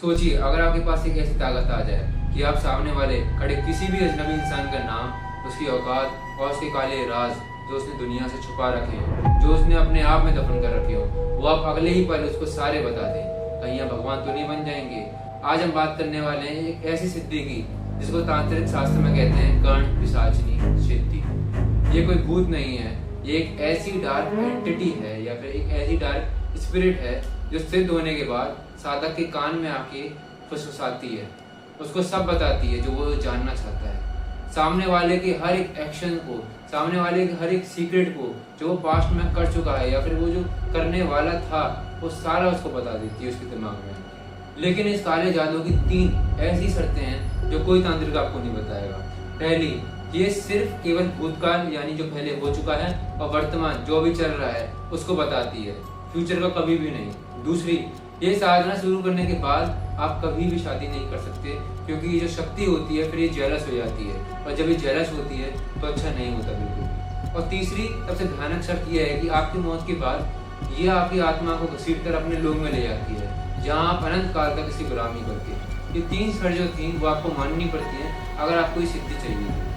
सोचिए, अगर आपके पास एक ऐसी ताकत आ जाए कि आप सामने वाले खड़े किसी भी अजनबी इंसान का नाम, उसकी औकात और उसके काले राज जो उसने दुनिया से छुपा रखे हो, जो उसने अपने आप में दफन कर रखे हो, वो आप अगले ही पल उसको सारे बता दें, कहीं आप भगवान तो नहीं बन जाएंगे। आज हम बात करने वाले हैं एक ऐसी सिद्धि की जिसको तांत्रिक शास्त्र में कहते हैं कर्ण पिशाचनी सिद्धि। ये कोई भूत नहीं है, ये एक ऐसी डार्क एंटिटी है या फिर एक ऐसी डार्क स्पिरिट है जो सिद्ध होने के बाद साधक के कान में आके फुसफुसाती है, उसको सब बताती है जो वो जानना चाहता है। सामने वाले के हर एक एक्शन को, सामने वाले के हर एक सीक्रेट को जो वो पास्ट में कर चुका है या फिर वो जो करने वाला था, वो सारा उसको बता देती है उसके दिमाग में। लेकिन इस काले जादू की 3 ऐसी शर्तें हैं जो कोई तांत्रिक आपको नहीं बताएगा। पहली, ये सिर्फ केवल भूतकाल यानी जो पहले हो चुका है और वर्तमान जो अभी चल रहा है उसको बताती है, फ्यूचर का कभी भी नहीं। दूसरी, ये साधना शुरू करने के बाद आप कभी भी शादी नहीं कर सकते, क्योंकि ये जो शक्ति होती है फिर ये जेलस हो जाती है, और जब ये जेलस होती है तो अच्छा नहीं होता बिल्कुल। और तीसरी सबसे भयानक शर्त यह है कि आपकी मौत के बाद ये आपकी आत्मा को घसीट कर अपने लोक में ले जाती है, जहाँ आप अनंत काल तक इसकी गुलामी करते हैं। ये 3 शर्त जो थी वो आपको माननी पड़ती है अगर आपको ये सिद्धि चाहिए।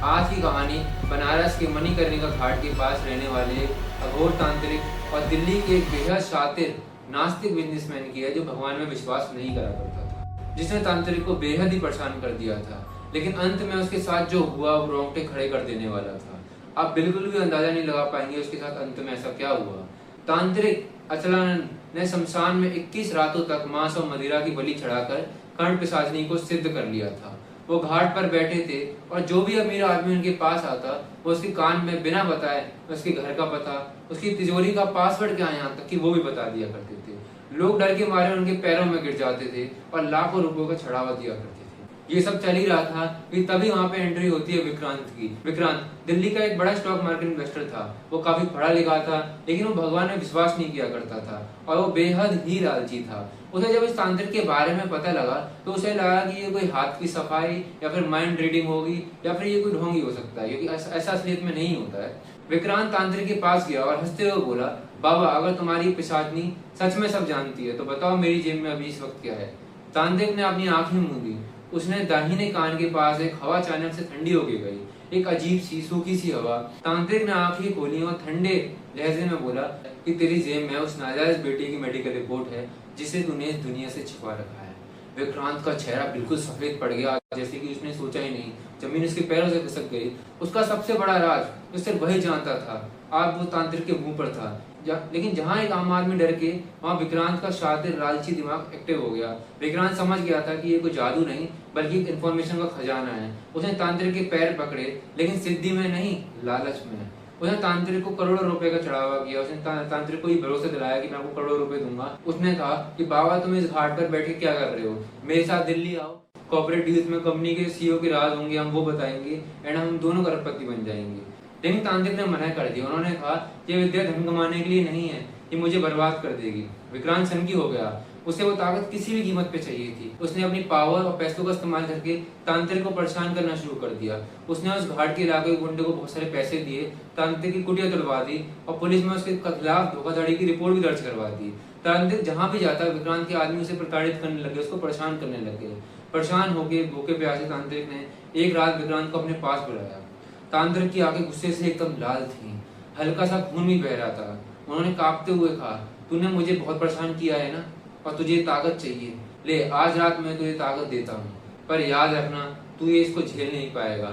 आज की कहानी बनारस के मणिकर्णिका घाट के पास रहने वाले अघोर तांत्रिक और दिल्ली के एक बेहद शातिर नास्तिक बिजनेसमैन की है, जो भगवान में विश्वास नहीं करा करता था, जिसने तांत्रिक को बेहद ही परेशान कर दिया था। लेकिन अंत में उसके साथ जो हुआ वो रोंगटे खड़े कर देने वाला था। आप बिल्कुल भी अंदाजा नहीं लगा पाएंगे उसके साथ अंत में ऐसा क्या हुआ। तांत्रिक अचलानंद ने शमशान में 21 रातों तक मांस और मदिरा की बलि चढ़ाकर कर्ण पिशाचिनी को सिद्ध कर लिया था। वो घाट पर बैठे थे और जो भी अमीर आदमी उनके पास आता वो उसके कान में बिना बताए उसके घर का पता, उसकी तिजोरी का पासवर्ड क्या है, यहाँ तक कि वो भी बता दिया करते थे। लोग डर के मारे उनके पैरों में गिर जाते थे और लाखों रुपयों का छड़ावा दिया करते थे। ये सब चल ही रहा था कि तभी वहां पे एंट्री होती है विक्रांत की। विक्रांत दिल्ली का एक बड़ा स्टॉक मार्केट इन्वेस्टर था। वो काफी पढ़ा लिखा था, लेकिन वो भगवान में विश्वास नहीं किया करता था और वो बेहद ही लालची था। उसे जब इस तांत्रिक के बारे में पता लगा तो उसे लगा कि ये कोई हाथ की सफाई या फिर माइंड रीडिंग होगी या फिर ये कोई ढोंगी हो सकता है, क्योंकि ऐसा असलियत में नहीं होता है। विक्रांत तांत्रिक के पास गया और हंसते हुए बोला, बाबा अगर तुम्हारी पिशाचनी सच में सब जानती है तो बताओ मेरी जेब में अभी इस वक्त क्या है। तांत्रिक ने अपनी आंखें मूंदी। उसने दाहिने कान के पास एक हवा अचानक से ठंडी हो गई, एक अजीब सी सूखी सी हवा। तांत्रिक ने आंखें खोली और ठंडे लहजे में बोला कि तेरी जेब में उस नाजायज बेटे की मेडिकल रिपोर्ट है जिसे तूने इस दुनिया से छिपा रखा है। विक्रांत का चेहरा बिल्कुल सफेद पड़ गया, जैसे कि उसने सोचा ही नहीं। जमीन उसके पैरों से खिसक गई। उसका सबसे बड़ा राज जो सिर्फ वही जानता था आज वो तांत्रिक के मुंह पर था। लेकिन जहां एक आम आदमी डर के, वहां विक्रांत का शातिर लालची दिमाग एक्टिव हो गया। विक्रांत समझ गया था कि ये कोई जादू नहीं बल्कि एक इन्फॉर्मेशन का खजाना है। उसने तांत्रिक के पैर पकड़े, लेकिन सिद्धि में नहीं, लालच में। उसने तांत्रिक को करोड़ों रुपए का चढ़ावा किया। उसने तांत्रिक को ये भरोसा दिलाया कि मैं आपको करोड़ों रुपए दूंगा। उसने कहा कि बाबा तुम इस घाट पर बैठ के क्या कर रहे हो, मेरे साथ दिल्ली आओ, कॉर्पोरेट डील्स में कंपनी के सीईओ के राज होंगे, हम वो बताएंगे एंड हम दोनों करोड़पति बन जाएंगे। लेकिन तांत्रिक ने मना कर दिया। उन्होंने कहा ये विद्या धन कमाने के लिए नहीं है, ये मुझे बर्बाद कर देगी। विक्रांत सनकी हो गया। उसे वो ताकत किसी भी कीमत पे चाहिए थी। उसने अपनी पावर और पैसों का इस्तेमाल करके तांत्रिक को परेशान करना शुरू कर दिया। उसने उस घाट के इलाके के गुंडे को बहुत सारे पैसे दिए, तांत्रिक की कुटिया तोड़वा दी और पुलिस में उसके खिलाफ धोखाधड़ी की रिपोर्ट भी दर्ज करवा दी। तांत्रिक जहां भी जाता विक्रांत के आदमी उसे प्रताड़ित करने लगे, उसको परेशान करने लगे। परेशान होकर भूखे प्यासे तांत्रिक ने एक रात विक्रांत को अपने पास बुलाया। तांत्रिक की आंखें गुस्से से एकदम लाल थी, हल्का सा खून भी बह रहा था। उन्होंने कांपते हुए कहा, तूने मुझे बहुत परेशान किया है ना, और तुझे ताकत चाहिए, ले आज रात मैं तुझे ताकत देता हूँ, पर याद रखना तू ये इसको झेल नहीं पाएगा।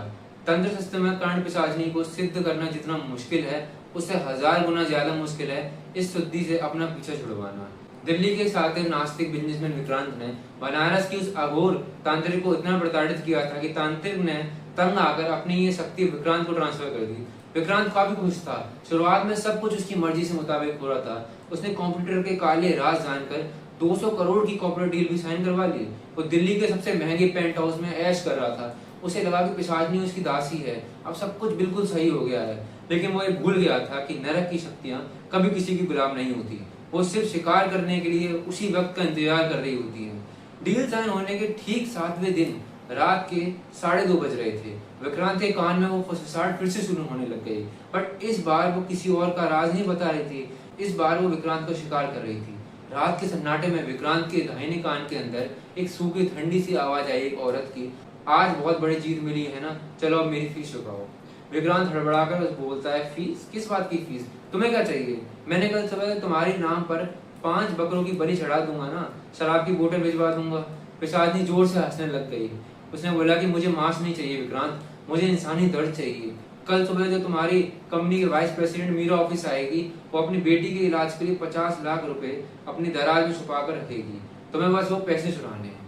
तंत्र शास्त्र में कर्ण पिशाचिनी को सिद्ध करना जितना मुश्किल है उससे 1000 गुना ज्यादा मुश्किल है इस सिद्धि से अपना पीछा छुड़वाना। दिल्ली के शातिर नास्तिक बिजनेसमैन विक्रांत ने बनारस की उस अघोर तांत्रिक को इतना प्रताड़ित किया था कि तांत्रिक ने तंग आकर अपनी ये शक्ति विक्रांत को ट्रांसफर कर दी। विक्रांत काफी खुश था। शुरुआत में सब कुछ उसकी मर्जी से मुताबिक हो रहा था। उसने कंप्यूटर के काले राज जानकर 200 करोड़ की कॉर्पोरेट डील भी साइन करवा ली। वो दिल्ली के सबसे महंगे पेंट हाउस में ऐश कर रहा था। उसे लगा कि पिशाचिनी उसकी दासी है, अब सब कुछ बिल्कुल सही हो गया है। लेकिन वो ये भूल गया था कि नरक की शक्तियां कभी किसी की गुलाम नहीं होती, वो सिर्फ शिकार करने के लिए उसी वक्त का इंतजार कर रही होती है। डील साइन होने के ठीक 7वें दिन रात के 2:30 बज रहे थे। विक्रांत के कान में वो फुसफुसाहट फिर से शुरू होने लग गई, बट इस बार वो किसी और का राज नहीं बता रही थी। इस बार वो विक्रांत को शिकार कर रही थी। रात के सन्नाटे में विक्रांत के दाहिने कान के अंदर एक सूखी ठंडी सी आवाज आई एक औरत की, आज बहुत बड़ी जीत मिली है ना, चलो अब मेरी फीस चुकाओ। विक्रांत हड़बड़ाकर बोलता है, फीस? किस बात की फीस? तुम्हें क्या चाहिए? मैंने कल सुबह तुम्हारे नाम पर 5 बकरों की बलि चढ़ा दूंगा ना, शराब की बोतल भिजवा दूंगा। पिशाचनी जोर से हंसने लग गई। उसने बोला कि मुझे मांस नहीं चाहिए विक्रांत, मुझे इंसानी दर्द चाहिए। कल सुबह जो तुम्हारी कंपनी के वाइस प्रेसिडेंट मीरा ऑफिस आएगी, वो अपनी बेटी के इलाज के लिए 50 लाख रुपए अपनी दराज में छुपा कर रखेगी। तुम्हें बस वो पैसे चुराने हैं।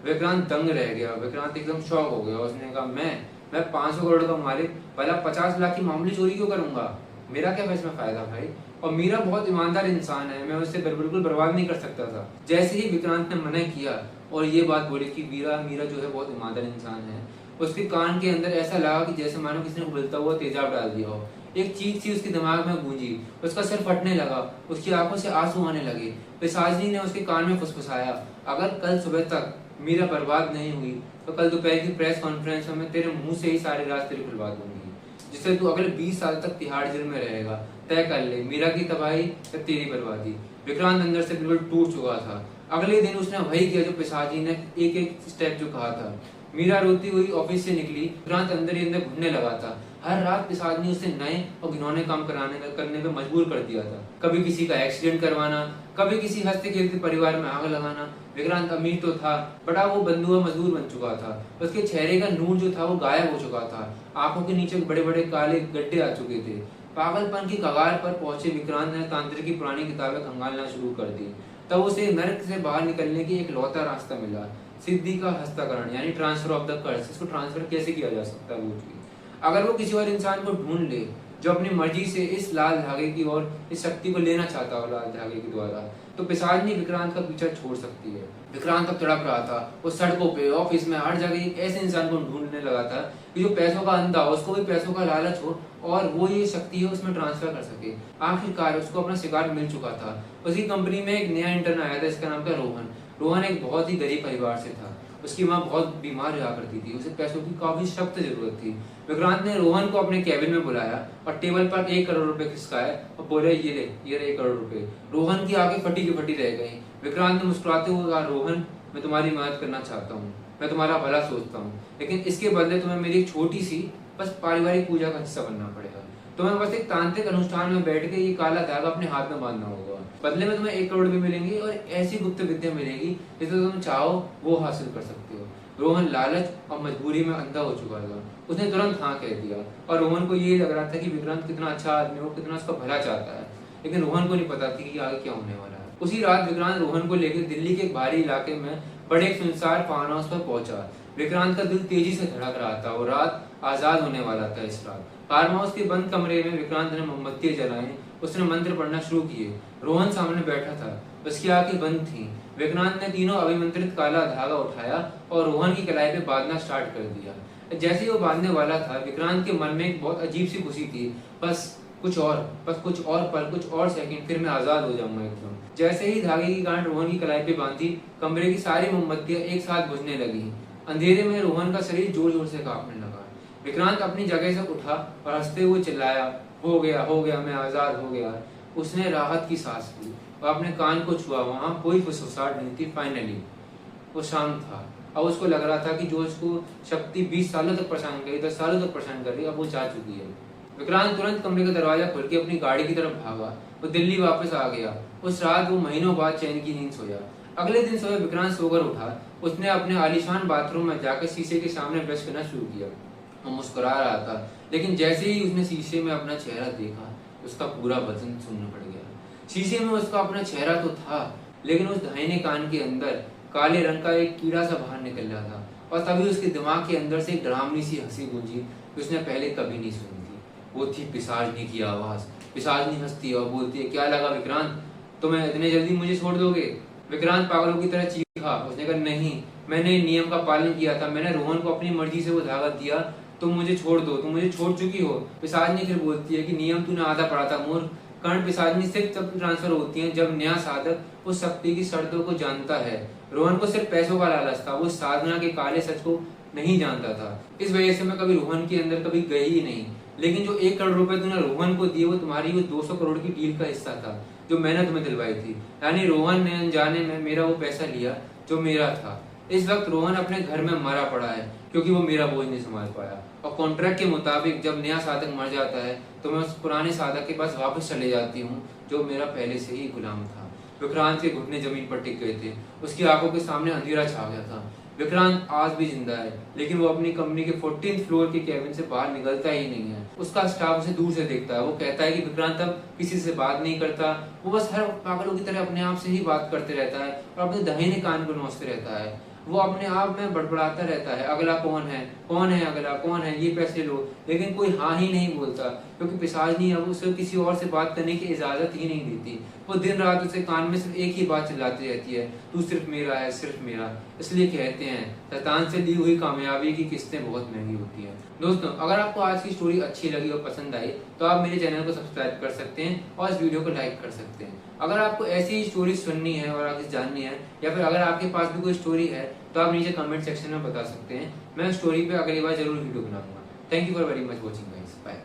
विक्रांत दंग रह गया। विक्रांत एकदम शॉक हो गया। उसने कहा, मैं 500 करोड़ का मालिक भला 50 लाख की मामूली चोरी क्यों करूंगा? मेरा क्या इसमें फायदा भाई? और मीरा बहुत ईमानदार इंसान है, मैं उससे बिल्कुल बर्बाद नहीं कर सकता था। जैसे ही विक्रांत ने मना किया और ये बात बोली कि मीरा जो है बहुत ईमानदार इंसान है, उसके कान के अंदर ऐसा लगा कि जैसे मानो किसी ने उबलता हुआ तेजाब डाल दिया हो। एक चीख सी उसके दिमाग में गूंजी, उसका सिर फटने लगा, उसकी आंखों से आंसू आने लगे। पिशाचनी ने उसके कान में फुसफुसाया, अगर कल सुबह तक मीरा बर्बाद नहीं हुई तो कल दोपहर की प्रेस कॉन्फ्रेंस में तेरे मुंह से ही सारे राज तेरे खुलवा दूंगी, जिससे तू अगले 20 साल तक तिहाड़ जेल में रहेगा। तय कर ले, मीरा की तबाही या तेरी बर्बादी। विक्रांत अंदर से बिल्कुल टूट चुका था। अगले दिन उसने वही किया जो पिशाची ने एक एक स्टेप जो कहा था। मीरा रोती हुई ऑफिस से निकली। विक्रांत अंदर ही अंदर घुटने लगा था। हर रात पिशाचनी उसे नए और घिनौने काम करने पे मजबूर कर दिया था। कभी किसी का एक्सीडेंट करवाना, कभी किसी हंसते खेलते परिवार में आग लगाना। विक्रांत अमीर तो था, बड़ा वो बंधुआ मजदूर बन चुका था। उसके चेहरे का नूर जो था वो गायब हो चुका था। आंखों के नीचे बड़े बड़े काले गड्ढे आ चुके थे। पागलपन की कगार पर पहुंचे विक्रांत ने तांत्रिक की पुरानी किताबें खंगालना शुरू कर दी। तब उसे नर्क से बाहर निकलने की एक लौता रास्ता मिला, सिद्धि का हस्ताकरण यानी ट्रांसफर ऑफ द कर्स। इसको ट्रांसफर कैसे किया जा सकता है? अगर वो किसी और इंसान को ढूंढ ले जो अपनी मर्जी से इस लाल धागे की और इस शक्ति को लेना चाहता हो लाल धागे के द्वारा, तो पिशाचनी विक्रांत का पीछा छोड़ सकती है। विक्रांत अब तड़प रहा था। वो सड़कों पे, ऑफिस में, हर जगह एक ऐसे इंसान को ढूंढने लगा था कि जो पैसों का अंधा हो, उसको भी पैसों का लालच हो और वो ये शक्ति है उसमें ट्रांसफर कर सके। आखिरकार उसको अपना शिकार मिल चुका था। उसकी कंपनी में एक नया इंटर्न आया था, इसका नाम था रोहन। रोहन एक बहुत ही गरीब परिवार से था। उसकी माँ बहुत बीमार रहा करती थी, उसे पैसों की काफी सख्त जरूरत थी। विक्रांत ने रोहन को अपने कैबिन में बुलाया और टेबल पर 1 करोड़ रुपए खिसकाए और बोले, ये ले 1 करोड़ रुपए। रोहन की आंखें फटी की फटी रह गई। विक्रांत ने मुस्कुराते हुए कहा, रोहन, मैं तुम्हारी मदद करना चाहता हूँ, मैं तुम्हारा भला सोचता हूँ, लेकिन इसके बदले तुम्हें मेरी एक छोटी सी बस पारिवारिक पूजा का हिस्सा बनना पड़ेगा। तुम्हें बस एक तांत्रिक अनुष्ठान में बैठ के ये काला धागा अपने हाथ में बांधना होगा। बदले में तुम्हें 1 करोड़ भी मिलेंगे और ऐसी गुप्त विद्या मिलेगी जिसे तुम चाहो वो हासिल कर सकते हो। रोहन लालच और मजबूरी में अंधा हो चुका था। उसने तुरंत हाँ कह दिया और रोहन को ये लग रहा था कि विक्रांत कितना अच्छा आदमी हो, कितना उसका भला चाहता है, लेकिन रोहन को नहीं पता थी कि आगे क्या होने वाला है। उसी रात विक्रांत रोहन को लेकर दिल्ली के एक भारी इलाके में बड़े सुनसान फार्म हाउस पर पहुंचा। विक्रांत का दिल तेजी से धड़क रहा था और रात आजाद होने वाला था। इस रात फार्म हाउस के बंद कमरे में विक्रांत ने मोमबत्तियां जलाई। उसने मंत्र पढ़ना शुरू किए। रोहन सामने बैठा था, उसकी आंखें बंद थीं। विक्रांत ने तीनों अभिमंत्रित काला धागा उठाया और रोहन की कलाई पे बांधना स्टार्ट कर दिया। जैसे ही वो बांधने वाला था, विक्रांत के मन में एक बहुत अजीब सी खुशी थी। बस कुछ और पल, कुछ और सेकंड, फिर मैं आजाद हो जाऊंगा एकदम। जैसे ही धागे की गांठ रोहन की कलाई पे बांधी, कमरे की सारी मोमबत्तियां एक साथ बुझने लगी। अंधेरे में रोहन का शरीर जोर जोर से कांपने लगा। विक्रांत अपनी जगह से उठा और हंसते हुए चिल्लाया, हो गया, मैं आजाद हो गया। उसने राहत की सांस ली और अपने कान को छुआ। वहां कोई फुसफुसाहट नहीं थी। फाइनली वो शांत था। अब उसको लग रहा था कि जो उसको शक्ति 20 सालों तक परेशान करी, 10 सालों तक परेशान कर रही, अब वो जा चुकी है। विक्रांत तुरंत कमरे का दरवाजा खोल के अपनी गाड़ी की तरफ भागा। वो दिल्ली वापस आ गया। उस रात वो महीनों बाद चैन की नींद सोया। अगले दिन सुबह विक्रांत सोकर उठा। उसने अपने आलीशान बाथरूम में जाकर शीशे के सामने ब्रश करना शुरू किया। वो मुस्कुरा रहा था, लेकिन जैसे ही उसने शीशे में अपना चेहरा देखा, उसका पूरा वजन सुन्न पड़ गया। शीशे में उसका अपना चेहरा तो था, लेकिन उस दाहिने कान के अंदर काले रंग का एक कीड़ा सा बाहर निकल रहा था। और तभी उसके दिमाग के अंदर से एक डरावनी सी हंसी गूंजी, उसने पहले कभी नहीं सुनी थी। वो थी पिशाचनी की आवाज। पिशाचनी हंसती है और बोलती है, क्या लगा विक्रांत, तुम्हें इतने जल्दी मुझे छोड़ दोगे? विक्रांत पागलों की तरह चीखा। उसने कहा, नहीं, मैंने नियम का पालन किया था। मैंने रोहन को अपनी मर्जी से वो धागा दिया। तुम मुझे छोड़ दो, तुम मुझे छोड़ चुकी हो। पिशाचनी फिर बोलती है कि नियम तूने आधा पढ़ा था मूर्ख। कर्ण पिशाचनी सिर्फ तब ट्रांसफर होती है जब नया साधक उस शक्ति की शर्तों को जानता है। रोहन को सिर्फ पैसों का लालच था, वो साधना के काले सच को नहीं जानता था। इस वजह से मैं कभी रोहन के अंदर कभी गई ही नहीं। लेकिन जो 1 करोड़ रुपए तूने रोहन को दिए, वो तुम्हारी उस 200 करोड़ की डील का हिस्सा था। जो मेहनत में दिलवाई थी। यानी रोहन ने अनजाने में मेरा वो पैसा लिया जो मेरा था। इस वक्त रोहन अपने घर में मरा पड़ा है क्योंकि वो मेरा बोझ नहीं संभाल पाया। और कॉन्ट्रैक्ट के मुताबिक जब नया साधक मर जाता है तो मैं उस पुराने साधक के पास वापस चले जाती हूँ जो मेरा पहले से ही गुलाम था। विक्रांत के घुटने जमीन पर टिक गए थे, उसकी आंखों के सामने अंधेरा छा गया था। विक्रांत आज भी जिंदा है, लेकिन वो अपनी कंपनी के 14th फ्लोर के केबिन से बाहर निकलता ही नहीं है। उसका स्टाफ उसे दूर से देखता है। वो कहता है कि विक्रांत अब किसी से बात नहीं करता, वो बस हर पागलों की तरह अपने आप से ही बात करते रहता है और अपने दाहिने कान को नोचते रहता है। वो अपने आप में बड़बड़ाता रहता है, अगला कौन है, कौन है अगला, कौन है, ये पैसे लो। लेकिन कोई हाँ ही नहीं बोलता क्योंकि पिशाचनी अब उसे किसी और से बात करने की इजाजत ही नहीं देती। वो दिन रात उसे कान में सिर्फ एक ही बात चिल्लाती रहती है, तू सिर्फ मेरा है, सिर्फ मेरा। इसलिए कहते हैं शैतान से ली हुई कामयाबी की किस्तें बहुत महंगी होती हैं। दोस्तों, अगर आपको आज की स्टोरी अच्छी लगी और पसंद आई तो आप मेरे चैनल को सब्सक्राइब कर सकते हैं और इस वीडियो को लाइक कर सकते हैं। अगर आपको ऐसी स्टोरी सुननी है और आगे जाननी है, या फिर अगर आपके पास भी कोई स्टोरी है तो आप नीचे कमेंट सेक्शन में बता सकते हैं। मैं स्टोरी पे अगली बार जरूर वीडियो बनाऊंगा। Thank you for very much watching guys, bye.